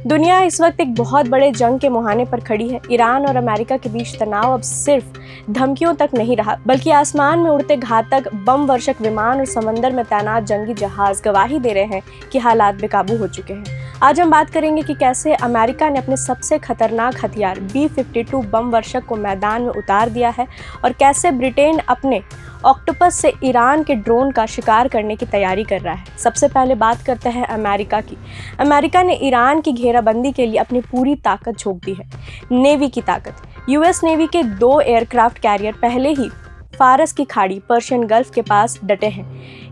दुनिया इस वक्त एक बहुत बड़े जंग के मुहाने पर खड़ी है। ईरान और अमेरिका के बीच तनाव अब सिर्फ धमकियों तक नहीं रहा, बल्कि आसमान में उड़ते घातक बम वर्षक विमान और समंदर में तैनात जंगी जहाज गवाही दे रहे हैं कि हालात बेकाबू हो चुके हैं। आज हम बात करेंगे कि कैसे अमेरिका ने अपने सबसे खतरनाक हथियार B-52 बम वर्षक को मैदान में उतार दिया है और कैसे ब्रिटेन अपने ऑक्टोपस से ईरान के ड्रोन का शिकार करने की तैयारी कर रहा है। सबसे पहले बात करते हैं अमेरिका की। अमेरिका ने ईरान की घेराबंदी के लिए अपनी पूरी ताकत झोंक दी है। नेवी की ताकत। यूएस नेवी के 2 एयरक्राफ्ट कैरियर पहले ही फारस की खाड़ी पर्शियन गल्फ के पास डटे हैं।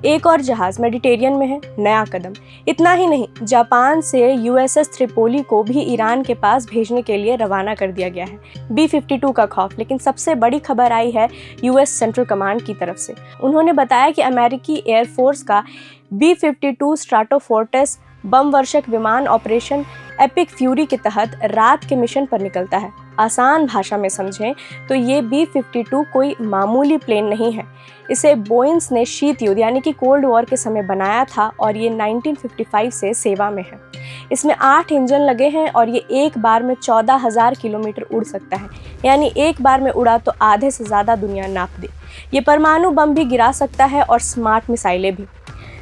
एक और जहाज मेडिटेरियन में है। नया कदम। इतना ही नहीं, जापान से USS त्रिपोली को भी ईरान के पास भेजने के लिए रवाना कर दिया गया है। B-52 का खौफ। लेकिन सबसे बड़ी खबर आई है US सेंट्रल कमांड की तरफ से। उन्होंने बताया कि अमेरिकी एयरफोर्स का B-52 स्ट्राटोफोर्ट्रेस बम वर्षक विमान ऑपरेशन एपिक फ्यूरी के तहत रात के मिशन पर निकलता है। आसान भाषा में समझें तो ये B-52 कोई मामूली प्लेन नहीं है। इसे बोइंग्स ने शीत युद्ध यानी कि कोल्ड वॉर के समय बनाया था और ये 1955 से सेवा में है। इसमें 8 इंजन लगे हैं और ये एक बार में 14,000 किलोमीटर उड़ सकता है, यानी एक बार में उड़ा तो आधे से ज़्यादा दुनिया नाप दे। ये परमाणु बम भी गिरा सकता है और स्मार्ट मिसाइलें भी।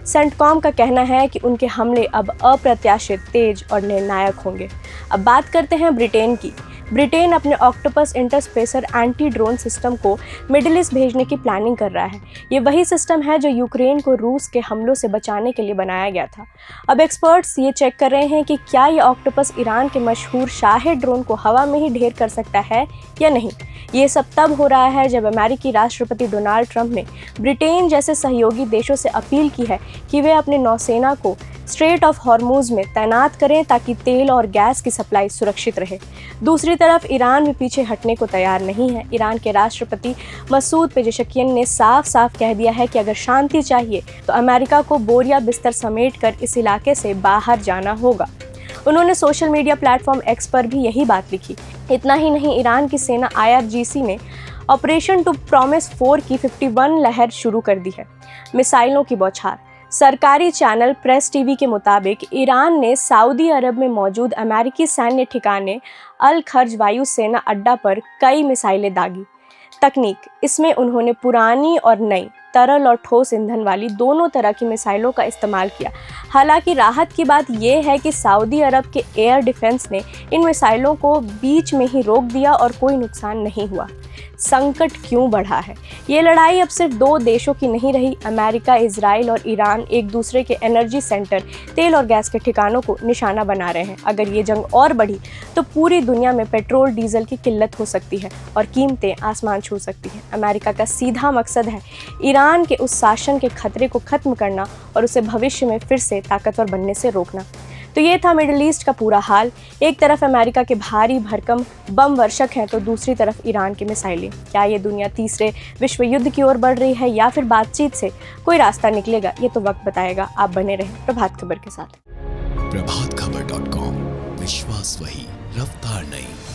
सेंटकॉम का कहना है कि उनके हमले अब अप्रत्याशित, तेज और निर्णायक होंगे। अब बात करते हैं ब्रिटेन की। ब्रिटेन अपने ऑक्टोपस इंटरस्पेसर एंटी ड्रोन सिस्टम को मिडिल ईस्ट भेजने की प्लानिंग कर रहा है। ये वही सिस्टम है जो यूक्रेन को रूस के हमलों से बचाने के लिए बनाया गया था। अब एक्सपर्ट्स ये चेक कर रहे हैं कि क्या ये ऑक्टोपस ईरान के मशहूर शाहेद ड्रोन को हवा में ही ढेर कर सकता है या नहीं। ये सब तब हो रहा है जब अमेरिकी राष्ट्रपति डोनाल्ड ट्रंप ने ब्रिटेन जैसे सहयोगी देशों से अपील की है कि वे अपने नौसेना को स्ट्रेट ऑफ हॉर्मुज में तैनात करें ताकि तेल और गैस की सप्लाई सुरक्षित रहे। दूसरी तरफ ईरान भी पीछे हटने को तैयार नहीं है। ईरान के राष्ट्रपति मसूद पेजेशकियन ने साफ साफ कह दिया है कि अगर शांति चाहिए तो अमेरिका को बोरिया बिस्तर समेट कर इस इलाके से बाहर जाना होगा। उन्होंने सोशल मीडिया प्लेटफॉर्म X पर भी यही बात लिखी। इतना ही नहीं, ईरान की सेना IRGC ने ऑपरेशन टू प्रॉमिस 4 की 51 लहर शुरू कर दी है। मिसाइलों की बौछार। सरकारी चैनल प्रेस टीवी के मुताबिक ईरान ने सऊदी अरब में मौजूद अमेरिकी सैन्य ठिकाने अल खर्ज वायु सेना अड्डा पर कई मिसाइलें दागी। तकनीक। इसमें उन्होंने पुरानी और नई तरल और ठोस ईंधन वाली दोनों तरह की मिसाइलों का इस्तेमाल किया। हालांकि राहत की बात यह है कि सऊदी अरब के एयर डिफेंस ने इन मिसाइलों को बीच में ही रोक दिया और कोई नुकसान नहीं हुआ। संकट क्यों बढ़ा है? ये लड़ाई अब सिर्फ 2 देशों की नहीं रही। अमेरिका, इजराइल और ईरान एक दूसरे के एनर्जी सेंटर, तेल और गैस के ठिकानों को निशाना बना रहे हैं। अगर ये जंग और बढ़ी तो पूरी दुनिया में पेट्रोल डीजल की किल्लत हो सकती है और कीमतें आसमान छू सकती हैं। अमेरिका का सीधा मकसद है ईरान के उस शासन के खतरे को खत्म करना और उसे भविष्य में फिर से ताकतवर बनने से रोकना। तो ये था मिडिल ईस्ट का पूरा हाल। एक तरफ अमेरिका के भारी भरकम बम वर्षक हैं तो दूसरी तरफ ईरान की मिसाइलें। क्या ये दुनिया तीसरे विश्व युद्ध की ओर बढ़ रही है या फिर बातचीत से कोई रास्ता निकलेगा? ये तो वक्त बताएगा। आप बने रहें प्रभात खबर के साथ। प्रभातखबर.com, विश्वास वही, रफ्तार नहीं।